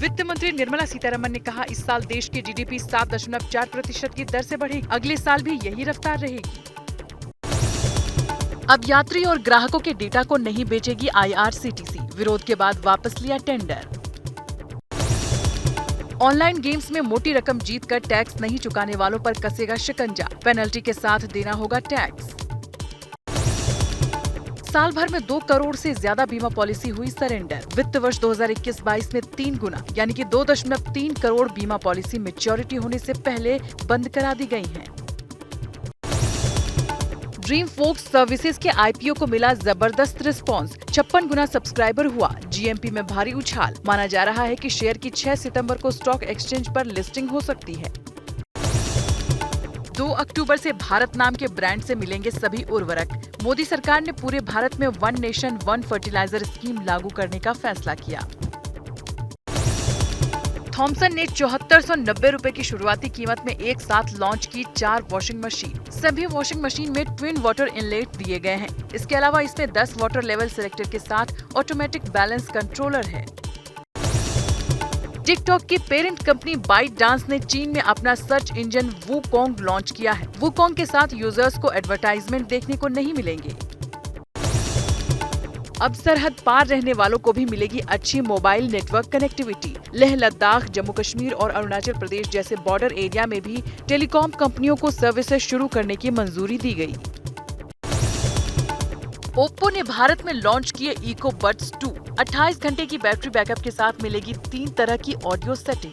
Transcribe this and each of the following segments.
वित्त मंत्री निर्मला सीतारमण ने कहा, इस साल देश की जीडीपी 7.4% की दर से बढ़ेगी। अगले साल भी यही रफ्तार रहेगी। अब यात्री और ग्राहकों के डेटा को नहीं बेचेगी IRCTC। विरोध के बाद वापस लिया टेंडर। ऑनलाइन गेम्स में मोटी रकम जीतकर टैक्स नहीं चुकाने वालों पर कसेगा शिकंजा। पेनल्टी के साथ देना होगा टैक्स। साल भर में 2 करोड़ से ज्यादा बीमा पॉलिसी हुई सरेंडर। वित्त वर्ष 2021-22 में 3 गुना यानी कि 2.3 करोड़ बीमा पॉलिसी मैच्योरिटी होने से पहले बंद करा दी गई हैं। ड्रीम फोक्स सर्विसेज के IPO को मिला जबरदस्त रिस्पांस। 56 गुना सब्सक्राइबर हुआ। GMP में भारी उछाल। माना जा रहा है कि शेयर की 6 सितंबर को स्टॉक एक्सचेंज पर लिस्टिंग हो सकती है। 2 अक्टूबर से भारत नाम के ब्रांड से मिलेंगे सभी उर्वरक। मोदी सरकार ने पूरे भारत में one nation one fertiliser scheme लागू करने का फैसला किया। थॉमसन ने 7490 रुपए की शुरुआती कीमत में एक साथ लॉन्च की 4 वॉशिंग मशीन। सभी वॉशिंग मशीन में ट्विन वाटर इनलेट दिए गए हैं। इसके अलावा इसमें 10 वाटर लेवल सिलेक्टर के साथ ऑटोमेटिक बैलेंस कंट्रोलर है। टिकटॉक की पेरेंट कंपनी बाइट डांस ने चीन में अपना सर्च इंजन वूकोंग लॉन्च किया है। वूकोंग के साथ यूजर्स को एडवर्टाइजमेंट देखने को नहीं मिलेंगे। अब सरहद पार रहने वालों को भी मिलेगी अच्छी mobile network connectivity. Leh Ladakh, Jammu Kashmir और अरुणाचल प्रदेश जैसे बॉर्डर एरिया में भी टेलीकॉम कंपनियों को सर्विसेज शुरू करने की मंजूरी दी गई। ओप्पो ने भारत में लॉन्च किए इकोबड्स 2। 28 घंटे की बैटरी बैकअप के साथ मिलेगी 3 तरह की ऑडियो सेटिंग।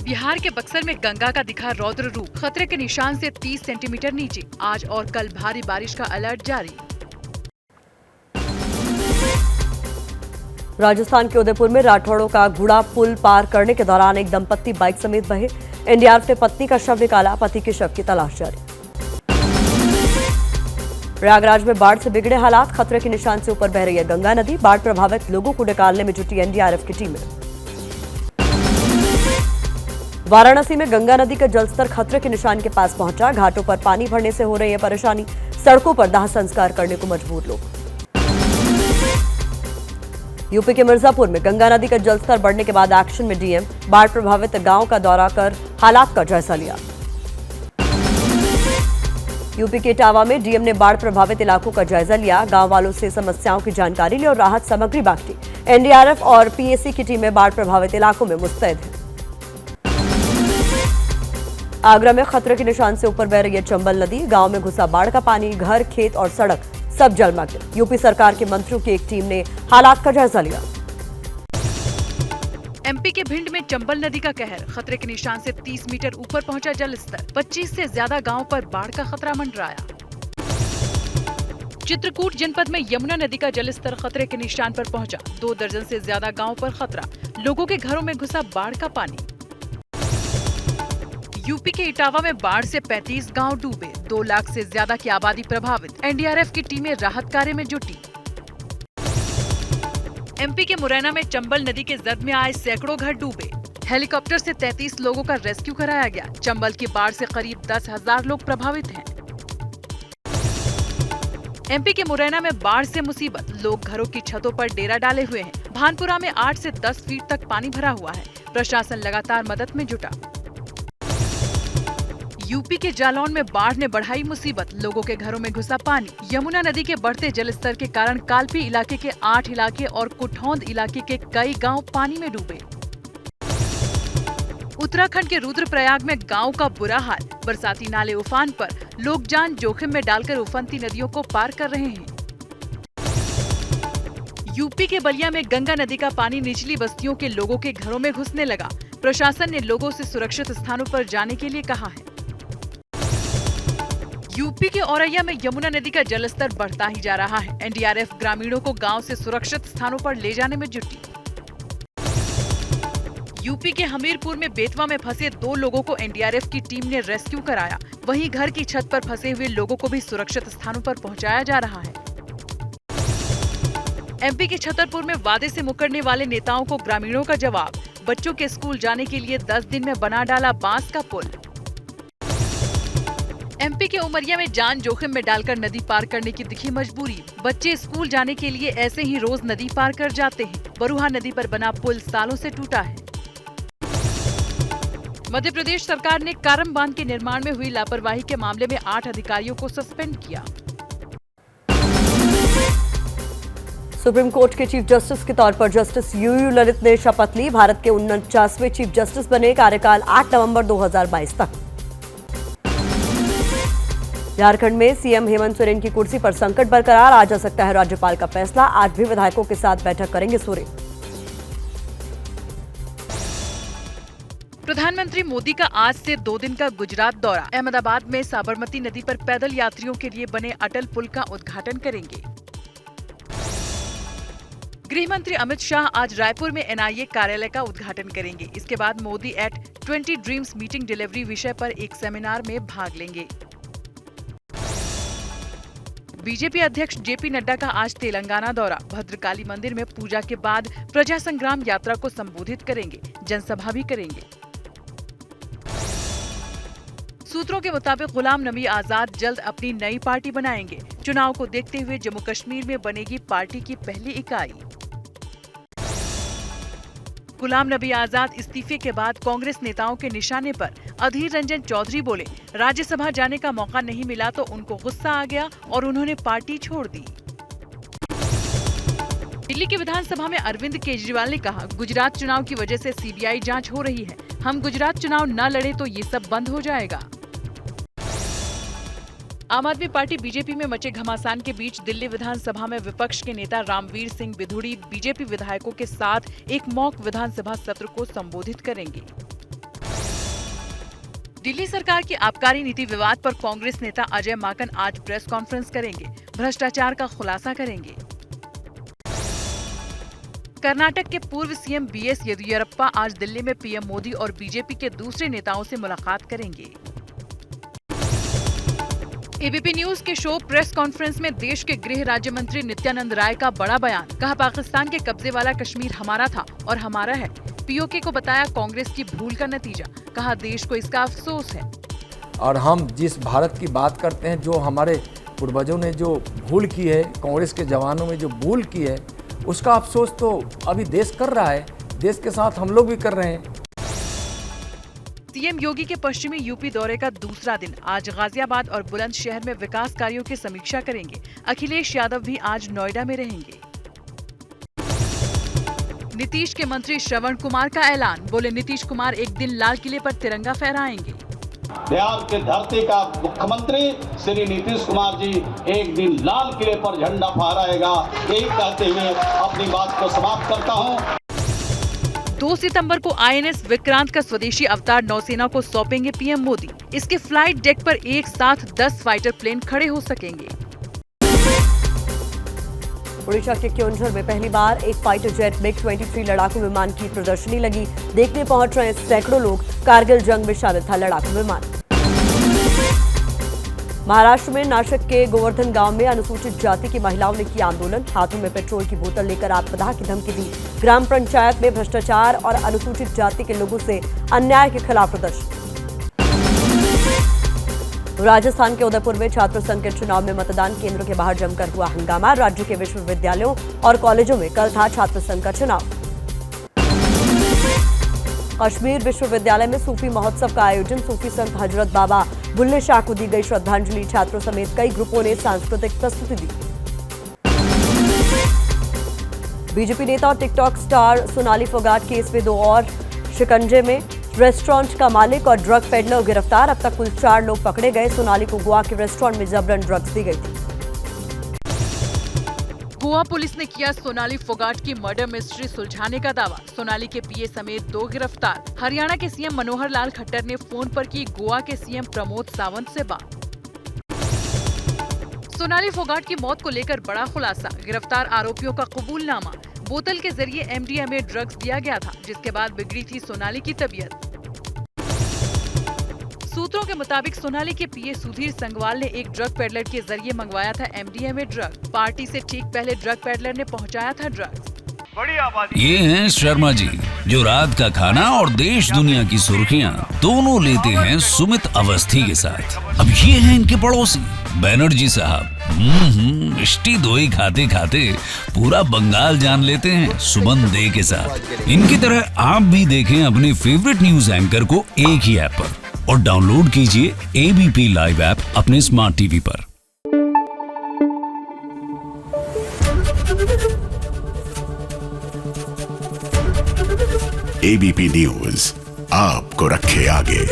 बिहार के बक्सर में गंगा का दिखा रौद्र रूप। खतरे के निशान से 30 सेंटीमीटर नीचे। आज और कल भारी बारिश का अलर्ट जारी। राजस्थान के उदयपुर में राठौड़ों का घुड़ा पुल पार करने के दौरान एक दंपत्ति बाइक समेत बहे। NDRF ने पत्नी का शव निकाला। पति के शव की तलाश जारी। प्रयागराज में बाढ़ से बिगड़े हालात। खतरे के निशान से ऊपर बह रही है गंगा नदी। बाढ़ प्रभावित लोगों को निकालने में जुटी NDRF की टीमें। वाराणसी में गंगा नदी का जलस्तर खतरे के निशान के पास पहुंचा। घाटों पर पानी भरने से हो रही है परेशानी। सड़कों पर दाह संस्कार करने को मजबूर लोग। यूपी के मिर्जापुर में गंगा नदी का जलस्तर बढ़ने के बाद एक्शन में डीएम। बाढ़ प्रभावित गांव का दौरा कर हालात का जायजा लिया। यूपी के इटावा में डीएम ने बाढ़ प्रभावित इलाकों का जायजा लिया। गांव वालों से समस्याओं की जानकारी ली और राहत सामग्री बांटी। NDRF और PAC की टीमें बाढ़ प्रभावित इलाकों में मुस्तैद हैं। आगरा में खतरे के निशान से ऊपर बह रही है चंबल नदी। गांव में घुसा बाढ़ का पानी। घर, खेत और सड़क सब जलमग्न। यूपी सरकार के मंत्रियों की एक टीम ने हालात का जायजा लिया। MP के भिंड में चंबल नदी का कहर। खतरे के निशान से 30 मीटर ऊपर पहुंचा जलस्तर। 25 से ज्यादा गांवों पर बाढ़ का खतरा मंडराया। चित्रकूट जनपद में यमुना नदी का जलस्तर खतरे के निशान पर पहुंचा। 2 दर्जन से ज्यादा गांवों पर खतरा। लोगों के घरों में घुसा बाढ़ का पानी। यूपी के इटावा में बाढ़ से 35 गांव डूबे। 2 लाख से ज्यादा की आबादी प्रभावित। NDRF की टीमें राहत कार्य में जुटी। MP के मुरैना में चंबल नदी के जद में आए सैकड़ों घर डूबे। हेलीकॉप्टर से 33 लोगों का रेस्क्यू कराया गया। चंबल की बाढ़ से करीब 10,000 लोग प्रभावित हैं। MP के मुरैना में बाढ़ से मुसीबत। लोग घरों की छतों पर डेरा डाले हुए हैं। भानपुरा में 8 से 10 फीट तक पानी भरा हुआ है। प्रशासन लगातार मदद में जुटा। यूपी के जालौन में बाढ़ ने बढ़ाई मुसीबत। लोगों के घरों में घुसा पानी। यमुना नदी के बढ़ते जलस्तर के कारण कालपी इलाके के 8 इलाके और कुठौंद इलाके के कई गांव पानी में डूबे। उत्तराखंड के रुद्रप्रयाग में गांव का बुरा हाल। बरसाती नाले उफान पर। लोग जान जोखिम में डालकर उफनती नदियों को पार कर रहे हैं। यूपी के बलिया में गंगा नदी का पानी निचली बस्तियों के लोगों के घरों में घुसने लगा। प्रशासन ने लोगों से सुरक्षित स्थानों पर जाने के लिए कहा है। यूपी के औरैया में यमुना नदी का जलस्तर बढ़ता ही जा रहा है। NDRF ग्रामीणों को गांव से सुरक्षित स्थानों पर ले जाने में जुटी। यूपी के हमीरपुर में बेतवा में फंसे 2 लोगों को NDRF की टीम ने रेस्क्यू कराया। वहीं घर की छत पर फंसे हुए लोगों को भी सुरक्षित स्थानों पर पहुंचाया जा रहा है। MP के छतरपुर में वादे से मुकरने वाले नेताओं को ग्रामीणों का जवाब। बच्चों के स्कूल जाने के लिए 10 दिन में बना डाला बांस का पुल। एमपी के उमरिया में जान जोखिम में डालकर नदी पार करने की दिखी मजबूरी। बच्चे स्कूल जाने के लिए ऐसे ही रोज नदी पार कर जाते हैं। बरूहा नदी पर बना पुल सालों से टूटा है। मध्य प्रदेश सरकार ने कारम बांध के निर्माण में हुई लापरवाही के मामले में 8 अधिकारियों को सस्पेंड किया। सुप्रीम कोर्ट के चीफ जस्टिस के तौर पर जस्टिस यूयू ललित ने शपथ ली। भारत के 49वें चीफ जस्टिस बने। कार्यकाल 8 नवंबर 2022 तक। झारखंड में सीएम हेमंत सोरेन की कुर्सी पर संकट बरकरार। आ जा सकता है राज्यपाल का फैसला। आज भी विधायकों के साथ बैठक करेंगे सोरेन। प्रधानमंत्री मोदी का आज से 2 दिन का गुजरात दौरा। अहमदाबाद में साबरमती नदी पर पैदल यात्रियों के लिए बने अटल पुल का उद्घाटन करेंगे। गृह मंत्री अमित शाह आज रायपुर में एनआईए कार्यालय का उद्घाटन करेंगे। इसके बाद Modi at 20 dreams meeting delivery विषय पर एक सेमिनार में भाग लेंगे। बीजेपी अध्यक्ष जेपी नड्डा का आज तेलंगाना दौरा। भद्रकाली मंदिर में पूजा के बाद प्रजा संग्राम यात्रा को संबोधित करेंगे। जनसभा भी करेंगे। सूत्रों के मुताबिक गुलाम नबी आजाद जल्द अपनी नई पार्टी बनाएंगे। चुनाव को देखते हुए जम्मू कश्मीर में बनेगी पार्टी की पहली इकाई। गुलाम नबी आजाद इस्तीफे के बाद कांग्रेस नेताओं के निशाने पर। अधीर रंजन चौधरी बोले, राज्यसभा जाने का मौका नहीं मिला तो उनको गुस्सा आ गया और उन्होंने पार्टी छोड़ दी। दिल्ली की विधानसभा में अरविंद केजरीवाल ने कहा, गुजरात चुनाव की वजह से सीबीआई जांच हो रही है। हम गुजरात चुनाव न लड़े तो ये सब बंद हो जाएगा। आम आदमी पार्टी बीजेपी में मचे घमासान के बीच दिल्ली विधानसभा में विपक्ष के नेता रामवीर सिंह बिधूड़ी बीजेपी विधायकों के साथ एक मॉक विधानसभा सत्र को संबोधित करेंगे। दिल्ली सरकार की आबकारी नीति विवाद पर कांग्रेस नेता अजय माकन आज प्रेस कॉन्फ्रेंस करेंगे। भ्रष्टाचार का खुलासा करेंगे। कर्नाटक के पूर्व सीएम बीएस येदियुरप्पा आज दिल्ली में पीएम मोदी और बीजेपी के दूसरे नेताओं से मुलाकात करेंगे। एबीपी न्यूज के शो प्रेस कॉन्फ्रेंस में देश के गृह राज्य मंत्री नित्यानंद राय का बड़ा बयान। कहा, पाकिस्तान के कब्जे वाला कश्मीर हमारा था और हमारा है। पीओके को बताया कांग्रेस की भूल का नतीजा। कहा, देश को इसका अफसोस है। और हम जिस भारत की बात करते हैं, जो हमारे पूर्वजों ने जो भूल की है, कांग्रेस के जवानों में जो भूल की है, उसका अफसोस तो अभी देश कर रहा है। देश के साथ हम लोग भी कर रहे हैं। सीएम योगी के पश्चिमी यूपी दौरे का दूसरा दिन। आज गाजियाबाद और बुलंदशहर में विकास कार्यों की समीक्षा करेंगे। अखिलेश यादव भी आज नोएडा में रहेंगे। नीतीश के मंत्री श्रवण कुमार का ऐलान। बोले, नीतीश कुमार एक दिन लाल किले पर तिरंगा फहराएंगे। बिहार के धरती का मुख्यमंत्री श्री नीतीश कुमार जी एक दिन लाल किले पर झंडा फहराएगा। यही कहते हुए अपनी बात को समाप्त करता हूँ। 2 सितंबर को आईएनएस विक्रांत का स्वदेशी अवतार नौसेना को सौंपेंगे पीएम मोदी। इसके फ्लाइट डेक पर एक साथ 10 फाइटर प्लेन खड़े हो सकेंगे। ओडिशा के क्योंझर में पहली बार एक फाइटर जेट MiG-23 लड़ाकू विमान की प्रदर्शनी लगी। देखने पहुंच रहे सैकड़ों लोग। कारगिल जंग में शामिल था लड़ाकू विमान। महाराष्ट्र में नासिक के गोवर्धन गांव में अनुसूचित जाति की महिलाओं ने किया आंदोलन। हाथों में पेट्रोल की बोतल लेकर आत्मदाह की धमकी दी। ग्राम पंचायत में भ्रष्टाचार और अनुसूचित जाति के लोगों से अन्याय के खिलाफ प्रदर्शन। राजस्थान के उदयपुर में छात्र संघ के चुनाव में मतदान केंद्रों के बाहर जमकर हुआ हंगामा। राज्य के विश्वविद्यालयों और कॉलेजों में कल था छात्र संघ का चुनाव। कश्मीर विश्वविद्यालय में सूफी महोत्सव का आयोजन। सूफी संत हजरत बाबा बुल्ले शाह को दी गई श्रद्धांजलि। छात्रों समेत कई ग्रुपों ने सांस्कृतिक प्रस्तुति दी। बीजेपी नेता और TikTok star Sonali Phogat case में 2 और शिकंजे में। रेस्टोरेंट का मालिक और ड्रग पेडलर गिरफ्तार। अब तक कुल 4 लोग पकड़े गए। सोनाली को गोवा के रेस्टोरेंट में जबरन ड्रग्स दी गई थी। गोवा पुलिस ने किया सोनाली फोगाट की मर्डर मिस्ट्री सुलझाने का दावा। सोनाली के पीए समेत 2 गिरफ्तार। हरियाणा के सीएम मनोहर लाल खट्टर ने फोन पर की गोवा के सीएम प्रमोद सावंत से बात। सोनाली फोगाट की मौत को लेकर बड़ा खुलासा। गिरफ्तार आरोपियों का कबूलनामा। बोतल के जरिए MDMA ड्रग्स दिया गया था, जिसके बाद बिगड़ी थी सोनाली की तबीयत। सूत्रों के मुताबिक सोनाली के पीए सुधीर संगवाल ने एक ड्रग पेडलर के जरिए मंगवाया था MDMA ड्रग। पार्टी से ठीक पहले ड्रग पेडलर ने पहुंचाया था ड्रग्स। ये हैं शर्मा जी, जो रात का खाना और देश दुनिया की सुर्खियां दोनों लेते हैं सुमित अवस्थी के साथ। अब ये हैं इनके पड़ोसी बनर्जी साहब। मिष्टी दोई खाते खाते पूरा बंगाल जान लेते हैं सुमन दे के साथ। इनकी तरह आप भी देखें अपने फेवरेट न्यूज एंकर को एक ही ऐप पर और डाउनलोड कीजिए एबीपी लाइव ऐप अपने स्मार्ट टीवी पर। एबीपी न्यूज आपको रखे आगे।